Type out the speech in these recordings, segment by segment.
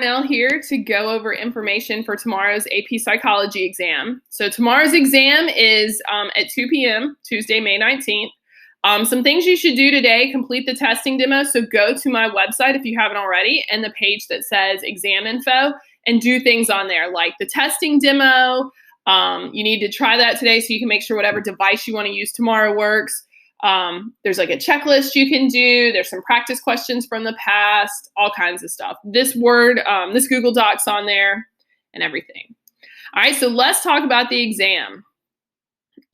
Now here to go over information for tomorrow's AP Psychology exam. So tomorrow's exam is at 2 p.m., Tuesday, May 19th. Some things you should do today: complete the testing demo. So go to my website if you haven't already, and the page that says exam info, and do things on there like the testing demo. You need to try that today so you can make sure whatever device you want to use tomorrow works. There's like a checklist you can do. There's some practice questions from the past, all kinds of stuff. This Google Docs on there and everything. All right, so let's talk about the exam.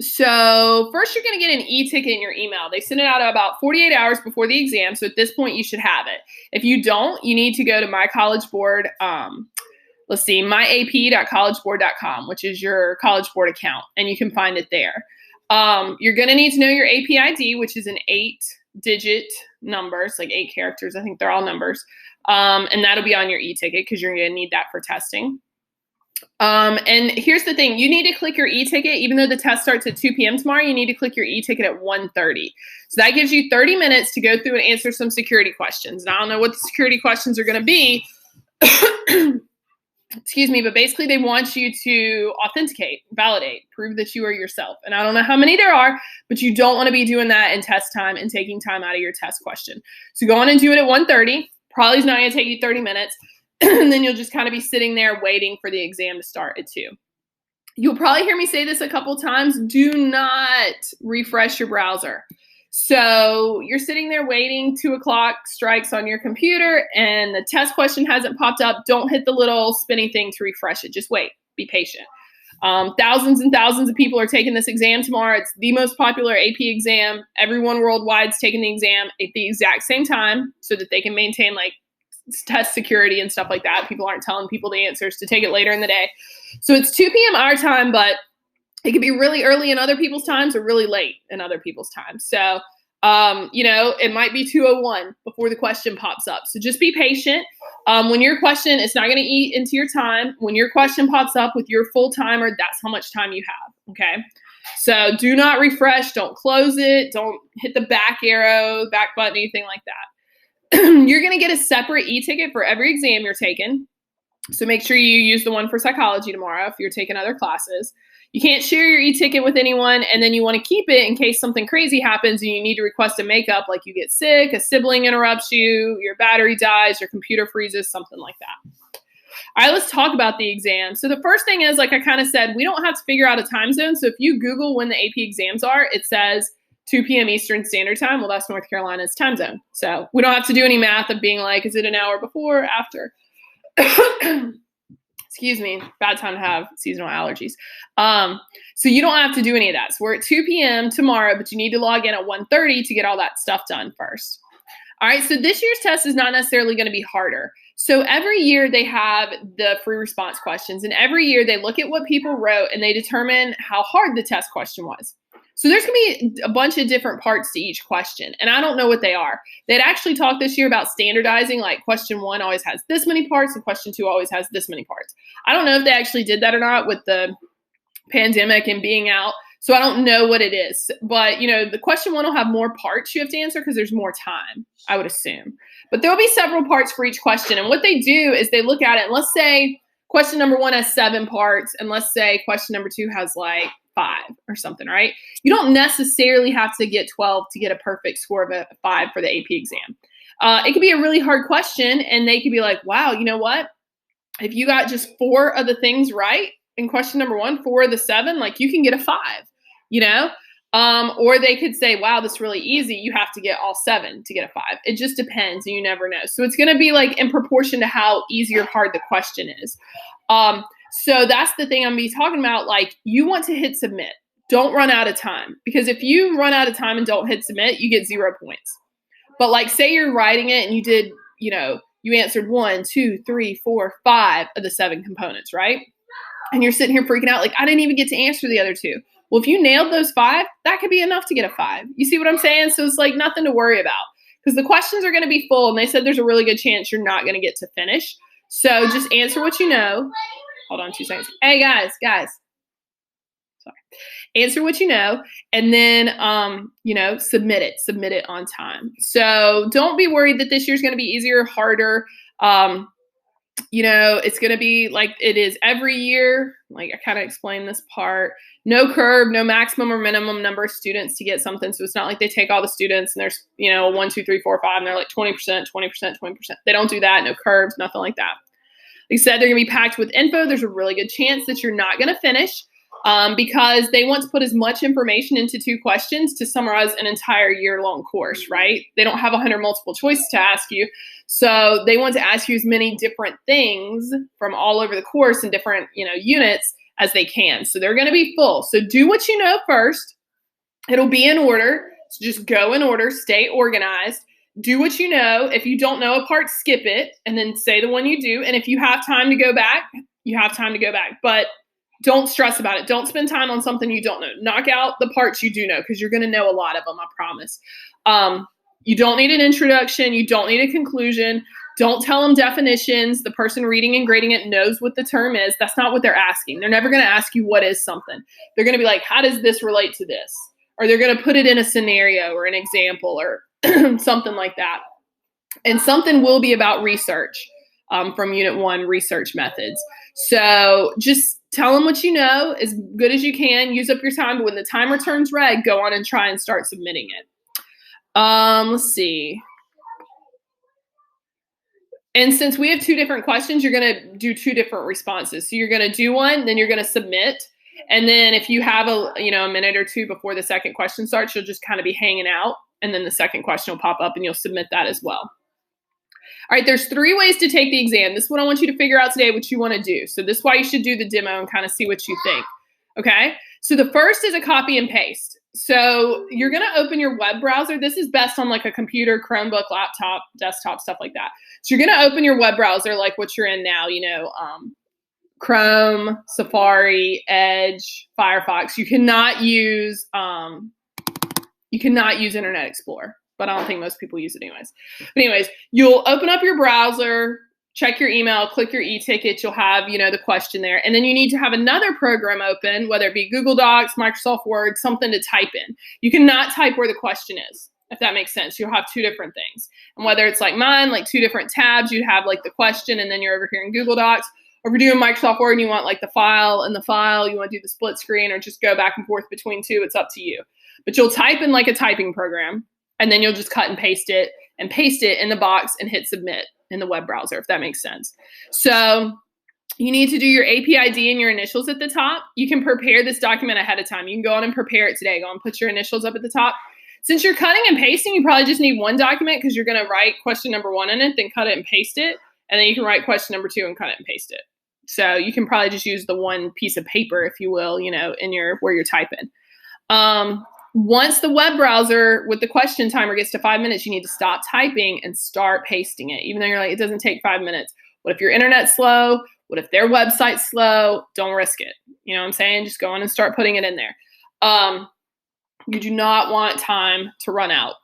So first you're going to get an e-ticket in your email. They send it out about 48 hours before the exam. So at this point you should have it. If you don't, you need to go to my College Board, myap.collegeboard.com, which is your College Board account, and you can find it there. You're going to need to know your AP ID, which is an 8-digit number. It's like 8 characters. I think they're all numbers. And that'll be on your e-ticket because you're going to need that for testing. And here's the thing. You need to click your e-ticket. Even though the test starts at 2 p.m. tomorrow, you need to click your e-ticket at 1:30. So that gives you 30 minutes to go through and answer some security questions. And I don't know what the security questions are going to be. Excuse me, but basically they want you to authenticate, validate, prove that you are yourself. And I don't know how many there are, but you don't want to be doing that in test time and taking time out of your test question. So go on and do it at 1:30. Probably is not going to take you 30 minutes. And then you'll just kind of be sitting there waiting for the exam to start at 2. You'll probably hear me say this a couple times. Do not refresh your browser. So you're sitting there waiting, 2 o'clock strikes on your computer and the test question hasn't popped up. Don't hit the little spinning thing to refresh it. Just wait, be patient. Thousands and thousands of people are taking this exam tomorrow. It's the most popular AP exam. Everyone worldwide is taking the exam at the exact same time so that they can maintain like test security and stuff like that. People aren't telling people the answers to take it later in the day. So it's 2 p.m. our time, but it could be really early in other people's times or really late in other people's times. So, it might be 2:01 before the question pops up. So just be patient. When your question, it's not going to eat into your time. When your question pops up with your full timer, that's how much time you have. Okay. So do not refresh. Don't close it. Don't hit the back arrow, back button, anything like that. You're going to get a separate e-ticket for every exam you're taking. So make sure you use the one for psychology tomorrow if you're taking other classes. You can't share your e-ticket with anyone, and then you want to keep it in case something crazy happens and you need to request a makeup, like you get sick, a sibling interrupts you, your battery dies, your computer freezes, something like that. All right, let's talk about the exam. So the first thing is, like I kind of said, we don't have to figure out a time zone. So if you Google when the AP exams are, it says 2 p.m. Eastern Standard Time. Well, that's North Carolina's time zone. So we don't have to do any math of being like, is it an hour before or after? Excuse me, bad time to have seasonal allergies. So you don't have to do any of that. So we're at 2 p.m. tomorrow, but you need to log in at 1:30 to get all that stuff done first. All right, so this year's test is not necessarily going to be harder. So every year they have the free response questions, and every year they look at what people wrote and they determine how hard the test question was. So there's going to be a bunch of different parts to each question, and I don't know what they are. They'd actually talked this year about standardizing, like question 1 always has this many parts and question 2 always has this many parts. I don't know if they actually did that or not with the pandemic and being out, so I don't know what it is. But, the question 1 will have more parts you have to answer because there's more time, I would assume. But there will be several parts for each question, and what they do is they look at it, and let's say question number 1 has 7 parts, and let's say question number 2 has like 5 or something, right? You don't necessarily have to get 12 to get a perfect score of a 5 for the AP exam. It could be a really hard question, and they could be like, wow, you know what? If you got just 4 of the things right in question number 1, 4 of the 7, like you can get a 5, or they could say, wow, this is really easy. You have to get all 7 to get a 5. It just depends, and you never know. So it's going to be like in proportion to how easy or hard the question is. So that's the thing I'm going to be talking about. Like, you want to hit submit. Don't run out of time, because if you run out of time and don't hit submit, you get 0 points. But like, say you're writing it and you did, you answered 1, 2, 3, 4, 5 of the 7 components, right? And you're sitting here freaking out, like, I didn't even get to answer the other 2. Well, if you nailed those 5, that could be enough to get a 5. You see what I'm saying? So it's like nothing to worry about, because the questions are going to be full, and they said there's a really good chance you're not going to get to finish. So just answer what you know. Hold on 2 seconds. Hey, guys. Sorry. Answer what you know, and then, submit it on time. So don't be worried that this year's going to be easier or harder. It's going to be like it is every year. Like I kind of explained this part. No curve, no maximum or minimum number of students to get something. So it's not like they take all the students and there's, 1, 2, 3, 4, 5, and they're like 20%, 20%, 20%. They don't do that. No curves, nothing like that. Like I said, they're going to be packed with info. There's a really good chance that you're not going to finish because they want to put as much information into 2 questions to summarize an entire year-long course, right? They don't have 100 multiple choice to ask you. So they want to ask you as many different things from all over the course and different, units as they can. So they're going to be full. So do what you know first. It'll be in order. So just go in order, stay organized. Do what you know. If you don't know a part, skip it, and then say the one you do. And if you have time to go back, you have time to go back. But don't stress about it. Don't spend time on something you don't know. Knock out the parts you do know because you're going to know a lot of them, I promise. You don't need an introduction. You don't need a conclusion. Don't tell them definitions. The person reading and grading it knows what the term is. That's not what they're asking. They're never going to ask you what is something. They're going to be like, how does this relate to this? Or they're going to put it in a scenario or an example or something like that. And something will be about research from Unit 1, research methods. So just tell them what you know as good as you can. Use up your time. But when the timer turns red, go on and try and start submitting it. Let's see. And since we have 2 different questions, you're going to do 2 different responses. So you're going to do one, then you're going to submit. And then if you have a minute or 2 before the second question starts, you'll just kind of be hanging out. And then the second question will pop up and you'll submit that as well. All right, there's 3 ways to take the exam. This is what I want you to figure out today, what you want to do. So this is why you should do the demo and kind of see what you think. Okay, so the first is a copy and paste. So you're going to open your web browser. This is best on like a computer, Chromebook, laptop, desktop, stuff like that. So you're going to open your web browser like what you're in now, Chrome, Safari, Edge, Firefox. You cannot use Internet Explorer, but I don't think most people use it anyways. But anyways, you'll open up your browser, check your email, click your e-ticket. You'll have, the question there. And then you need to have another program open, whether it be Google Docs, Microsoft Word, something to type in. You cannot type where the question is, if that makes sense. You'll have 2 different things. And whether it's like mine, like 2 different tabs, you'd have like the question and then you're over here in Google Docs. Or if you're doing Microsoft Word and you want like the file and the file, you want to do the split screen or just go back and forth between 2, it's up to you. But you'll type in like a typing program and then you'll just cut and paste it in the box and hit submit in the web browser, if that makes sense. So you need to do your AP ID and your initials at the top. You can prepare this document ahead of time. You can go on and prepare it today. Go on and put your initials up at the top. Since you're cutting and pasting, you probably just need one document because you're going to write question number 1 in it, then cut it and paste it. And then you can write question number 2 and cut it and paste it. So you can probably just use the one piece of paper, if you will, in where you're typing. Once the web browser with the question timer gets to 5 minutes, you need to stop typing and start pasting it. Even though you're like, it doesn't take 5 minutes. What if your internet's slow? What if their website's slow? Don't risk it. You know what I'm saying? Just go on and start putting it in there. You do not want time to run out.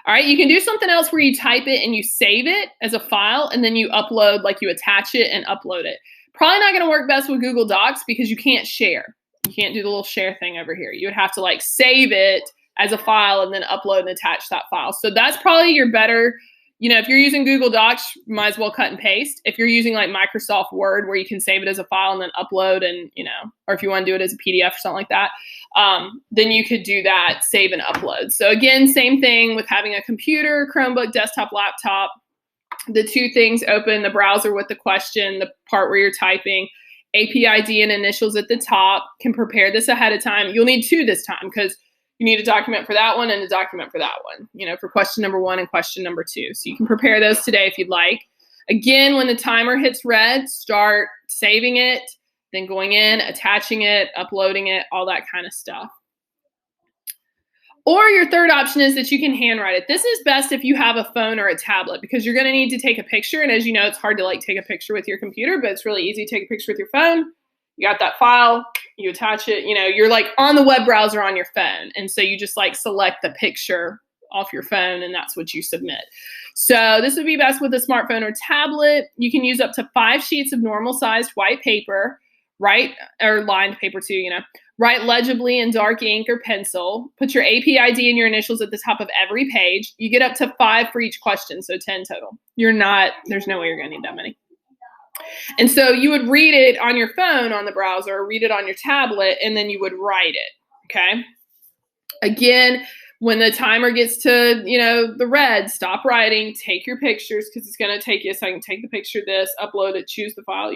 All right, you can do something else where you type it and you save it as a file and then you upload, like you attach it and upload it. Probably not going to work best with Google Docs because you can't share. You can't do the little share thing over here. You would have to like save it as a file and then upload and attach that file. So that's probably your better, if you're using Google Docs, you might as well cut and paste. If you're using like Microsoft Word where you can save it as a file and then upload and, or if you want to do it as a PDF or something like that, then you could do that, save and upload. So again, same thing with having a computer, Chromebook, desktop, laptop. The 2 things open, the browser with the question, the part where you're typing, AP ID and initials at the top. Can prepare this ahead of time. You'll need 2 this time because you need a document for that one and a document for that one, for question number 1 and question number 2. So you can prepare those today if you'd like. Again, when the timer hits red, start saving it, then going in, attaching it, uploading it, all that kind of stuff. Or your third option is that you can handwrite it. This is best if you have a phone or a tablet because you're going to need to take a picture. And as you know, it's hard to like take a picture with your computer, but it's really easy to take a picture with your phone. You got that file, you attach it, you're like on the web browser on your phone. And so you just like select the picture off your phone and that's what you submit. So this would be best with a smartphone or tablet. You can use up to 5 sheets of normal sized white paper, or lined paper too, Write legibly in dark ink or pencil. Put your AP ID and your initials at the top of every page. You get up to 5 for each question, so 10 total. There's no way you're going to need that many. And so you would read it on your phone on the browser, or read it on your tablet, and then you would write it, okay? Again, when the timer gets to, the red, stop writing, take your pictures, because it's going to take you a second. Take the picture of this, upload it, choose the file,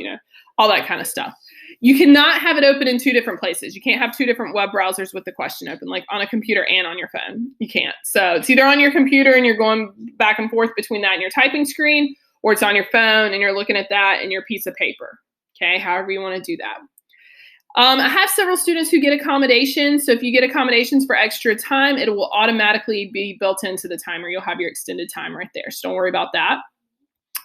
all that kind of stuff. You cannot have it open in two different places. You can't have two different web browsers with the question open, like on a computer and on your phone. You can't. So it's either on your computer and you're going back and forth between that and your typing screen, or it's on your phone and you're looking at that and your piece of paper. Okay, however you want to do that. I have several students who get accommodations. So if you get accommodations for extra time, it will automatically be built into the timer. You'll have your extended time right there. So don't worry about that.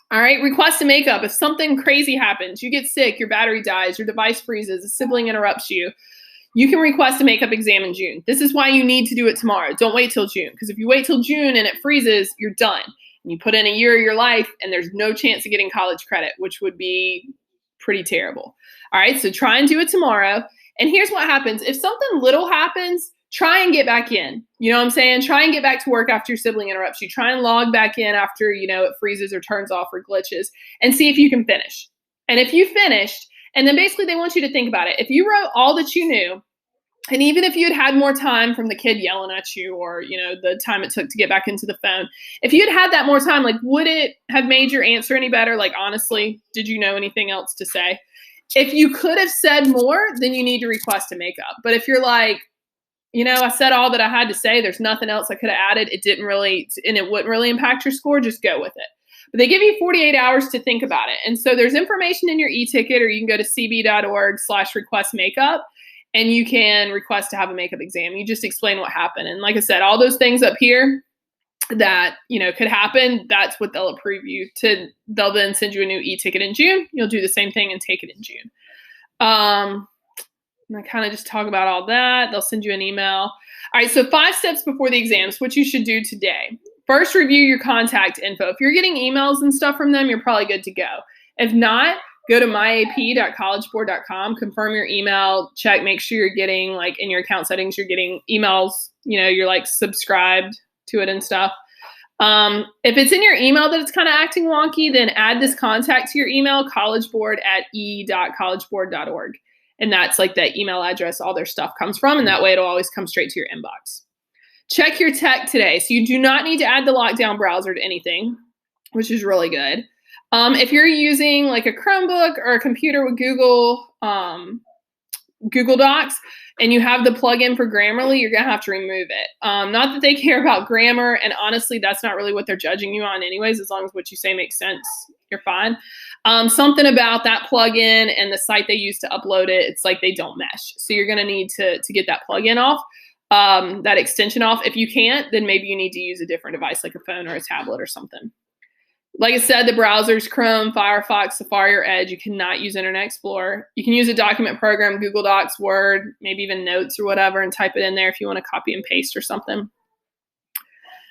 All right, request a makeup. If something crazy happens, you get sick, your battery dies, your device freezes, a sibling interrupts you, you can request a makeup exam in June. This is why you need to do it tomorrow. Don't wait till June, because if you wait till June and it freezes, you're done. And you put in a year of your life and there's no chance of getting college credit, which would be pretty terrible. All right, so try and do it tomorrow. And here's what happens. If something little happens, try and get back in. You know what I'm saying? Try and get back to work after your sibling interrupts you. Try and log back in after, it freezes or turns off or glitches, and see if you can finish. And if you finished, and then basically they want you to think about it. If you wrote all that you knew, and even if you had more time from the kid yelling at you, or, the time it took to get back into the phone, if you had that more time, like, would it have made your answer any better? Like, honestly, did you know anything else to say? If you could have said more, then you need to request a makeup. But if you're like, I said all that I had to say, there's nothing else I could have added, it wouldn't really impact your score, just go with it. But they give you 48 hours to think about it. And so there's information in your e-ticket, or you can go to cb.org/request-makeup, and you can request to have a makeup exam. You just explain what happened. And like I said, all those things up here that, could happen, that's what they'll approve you to. They'll then send you a new e-ticket in June. You'll do the same thing and take it in June. And I kind of just talk about all that. They'll send you an email. All right, so 5 steps before the exams, what you should do today. First, review your contact info. If you're getting emails and stuff from them, you're probably good to go. If not, go to myap.collegeboard.com, confirm your email, check, make sure you're getting, like, in your account settings, you're getting emails, you're like subscribed to it and stuff. If it's in your email that it's kind of acting wonky, then add this contact to your email, collegeboard@e.collegeboard.org. And that's like the email address all their stuff comes from. And that way it'll always come straight to your inbox. Check your tech today. So you do not need to add the lockdown browser to anything, which is really good. If you're using like a Chromebook or a computer with Google Docs, and you have the plugin for Grammarly, you're going to have to remove it. Not that they care about grammar, and honestly, that's not really what they're judging you on anyways. As long as what you say makes sense, you're fine. Something about that plugin and the site they use to upload it, it's like they don't mesh. So you're going to need to get that plugin off, that extension off. If you can't, then maybe you need to use a different device like a phone or a tablet or something. Like I said, the browsers, Chrome, Firefox, Safari, or Edge. You cannot use Internet Explorer. You can use a document program, Google Docs, Word, maybe even Notes or whatever, and type it in there if you want to copy and paste or something.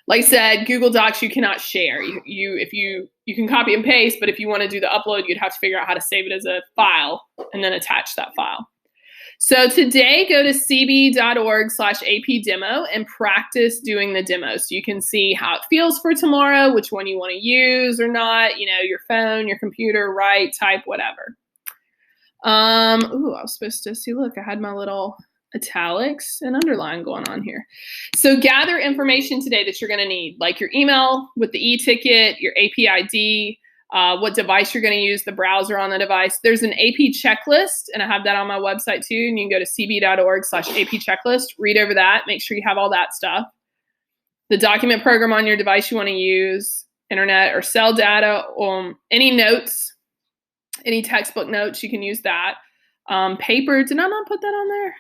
Like I said, Google Docs you cannot share. You can copy and paste, but if you want to do the upload, you'd have to figure out how to save it as a file and then attach that file. So today, go to cb.org/AP-demo and practice doing the demo. So you can see how it feels for tomorrow, which one you want to use or not, your phone, your computer, write, type, whatever. I was supposed to see, look, I had my little italics and underline going on here. So gather information today that you're going to need, like your email with the e-ticket, your AP ID, what device you're going to use, the browser on the device. There's an AP checklist, and I have that on my website too, and you can go to cb.org/AP checklist, read over that, make sure you have all that stuff. The document program on your device you want to use, internet or cell data, any notes, any textbook notes, you can use that. Paper, did I not put that on there?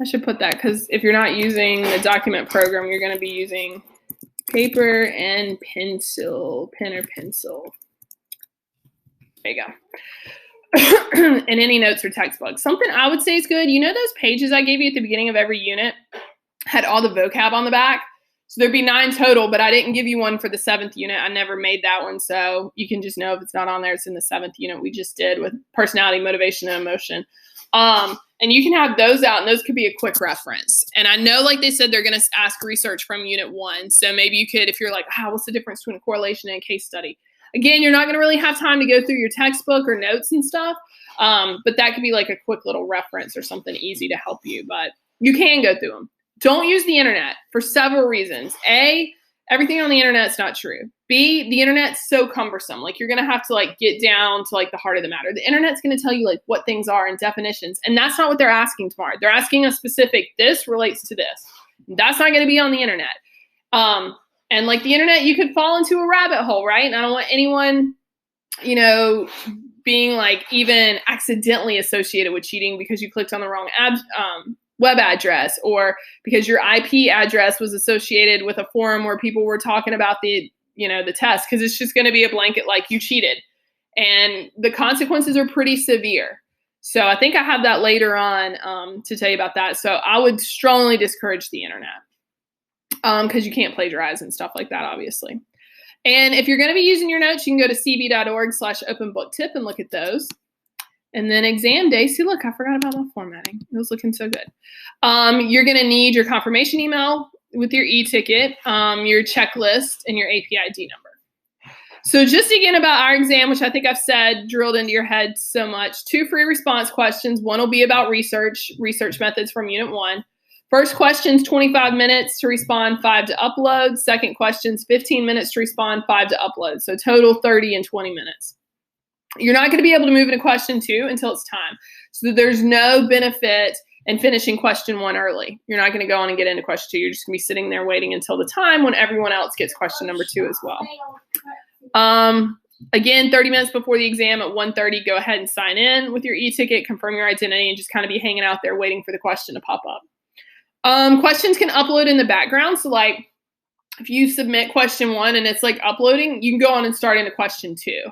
I should put that, because if you're not using the document program, you're going to be using paper and pencil, pen or pencil. There you go. And any notes or textbooks. Something I would say is good. Those pages I gave you at the beginning of every unit had all the vocab on the back. So there'd be 9 total, but I didn't give you one for the 7th unit. I never made that one. So you can just know if it's not on there, it's in the 7th unit we just did with personality, motivation, and emotion. And you can have those out, and those could be a quick reference. And I know, like they said, they're going to ask research from Unit 1. So maybe you could, if you're like, what's the difference between a correlation and a case study? Again, you're not going to really have time to go through your textbook or notes and stuff, but that could be like a quick little reference or something easy to help you, but you can go through them. Don't use the internet for several reasons. A, everything on the internet is not true. B, the internet's so cumbersome. Like, you're going to have to like get down to like the heart of the matter. The internet's going to tell you like what things are and definitions. And that's not what they're asking tomorrow. They're asking a specific, this relates to this. That's not going to be on the internet. And like the internet, you could fall into a rabbit hole, right? And I don't want anyone, you know, being like even accidentally associated with cheating because you clicked on the wrong web address, or because your IP address was associated with a forum where people were talking about the, you know, the test, because it's just going to be a blanket like you cheated, and the consequences are pretty severe. So I think I have that later on to tell you about that. So I would strongly discourage the internet because you can't plagiarize and stuff like that, obviously. And if you're going to be using your notes, you can go to cb.org/openbooktip and look at those. And then exam day, see, look, I forgot about my formatting. It was looking so good. You're going to need your confirmation email with your e-ticket, your checklist, and your APID number. So just again about our exam, which I think I've said drilled into your head so much, 2 free response questions. One will be about research methods from Unit 1. First question's 25 minutes to respond, 5 to upload. Second question's 15 minutes to respond, 5 to upload. So total 30 and 20 minutes. You're not going to be able to move into question 2 until it's time. So there's no benefit in finishing question 1 early. You're not going to go on and get into question 2. You're just going to be sitting there waiting until the time when everyone else gets question number 2 as well. Again, 30 minutes before the exam at 1:30, go ahead and sign in with your e-ticket, confirm your identity, and just kind of be hanging out there waiting for the question to pop up. Questions can upload in the background. So like if you submit question 1 and it's like uploading, you can go on and start into question 2.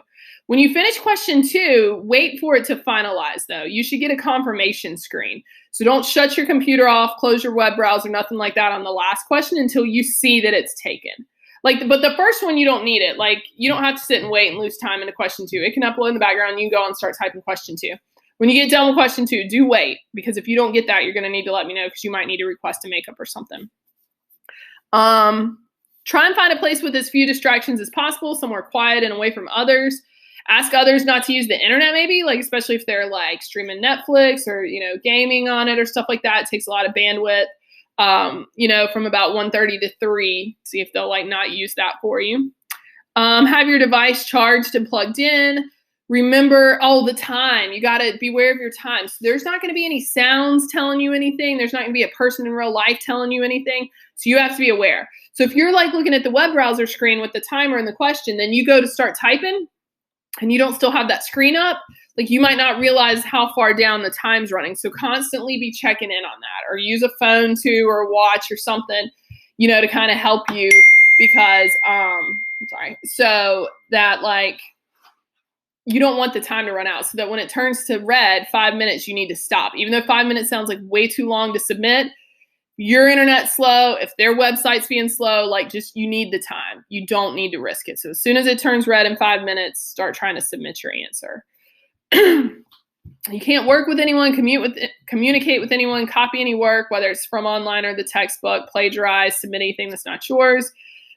When you finish question 2, wait for it to finalize though. You should get a confirmation screen. So don't shut your computer off, close your web browser, nothing like that on the last question until you see that it's taken. But the first one, you don't need it. Like, you don't have to sit and wait and lose time into question 2. It can upload in the background. You can go and start typing question 2. When you get done with question 2, do wait, because if you don't get that, you're going to need to let me know, because you might need to request a makeup or something. Try and find a place with as few distractions as possible, somewhere quiet and away from others. Ask others not to use the internet, maybe, like especially if they're like streaming Netflix or, you know, gaming on it or stuff like that. It takes a lot of bandwidth. You know, from about 1:30 to 3, see if they'll like not use that for you. Have your device charged and plugged in. Remember all the time. You got to be aware of your time. So there's not going to be any sounds telling you anything. There's not going to be a person in real life telling you anything. So you have to be aware. So if you're like looking at the web browser screen with the timer and the question, then you go to start typing and you don't still have that screen up, like you might not realize how far down the time's running. So constantly be checking in on that, or use a phone too, or a watch or something, you know, to kind of help you, because, so that like, you don't want the time to run out, so that when it turns to red, 5 minutes, you need to stop. Even though 5 minutes sounds like way too long to submit, your internet's slow, if their website's being slow, like just, you need the time. You don't need to risk it. So as soon as it turns red in 5 minutes, start trying to submit your answer. You can't work with anyone, communicate with anyone, copy any work, whether it's from online or the textbook, plagiarize, submit anything that's not yours.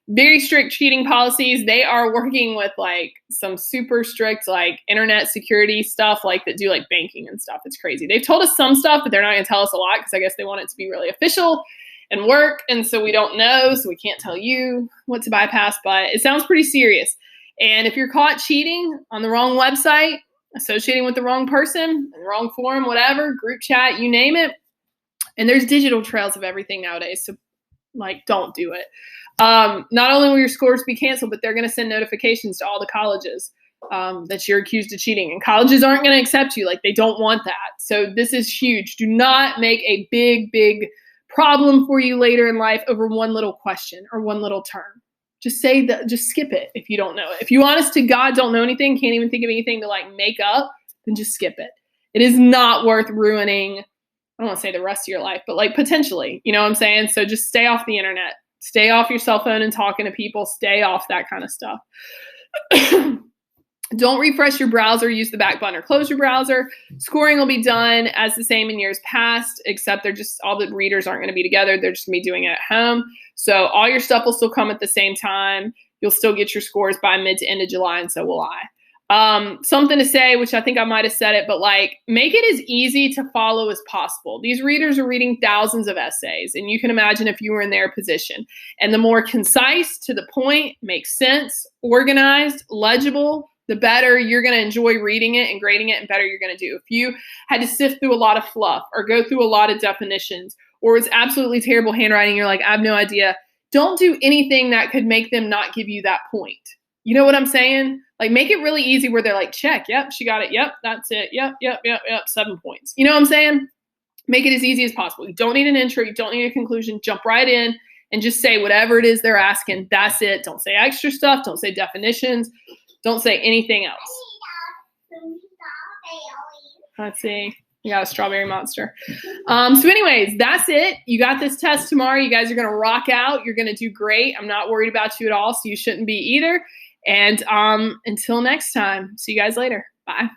Very strict cheating policies. They are working with like some super strict like internet security stuff, like that do like banking and stuff. It's crazy. They've told us some stuff, but they're not going to tell us a lot, because I guess they want it to be really official and work. And so we don't know, so we can't tell you what to bypass, but it sounds pretty serious. And if you're caught cheating on the wrong website, associating with the wrong person, the wrong forum, whatever, group chat, you name it, and there's digital trails of everything nowadays, so like don't do it. Not only will your scores be canceled, but they're going to send notifications to all the colleges that you're accused of cheating. And colleges aren't going to accept you. Like, they don't want that. So this is huge. Do not make a big, big problem for you later in life over one little question or one little term. Just just skip it if you don't know it. If you honest to God don't know anything, can't even think of anything to like make up, then just skip it. It is not worth ruining, I don't want to say the rest of your life, but like potentially, you know what I'm saying? So just stay off the internet. Stay off your cell phone and talking to people. Stay off that kind of stuff. Don't refresh your browser. Use the back button or close your browser. Scoring will be done as the same in years past, except they're just, all the readers aren't going to be together. They're just going to be doing it at home. So all your stuff will still come at the same time. you'll still get your scores by mid to end of July, and so will I. Something to say, which I think I might have said it, but like, make it as easy to follow as possible. These readers are reading thousands of essays, and you can imagine if you were in their position. And the more concise, to the point, makes sense, organized, legible, the better you're going to enjoy reading it and grading it, and better you're going to do. If you had to sift through a lot of fluff or go through a lot of definitions, or it's absolutely terrible handwriting, you're like, I have no idea, don't do anything that could make them not give you that point. You know what I'm saying? Like, make it really easy where they're like, check, yep, she got it, yep, that's it, yep, 7 points. You know what I'm saying? Make it as easy as possible. You don't need an intro, you don't need a conclusion, jump right in and just say whatever it is they're asking, that's it. Don't say extra stuff, don't say definitions, don't say anything else. Let's see. You got a strawberry monster. So anyways, that's it. You got this test tomorrow. You guys are going to rock out. You're going to do great. I'm not worried about you at all, so you shouldn't be either. And until next time, see you guys later. Bye.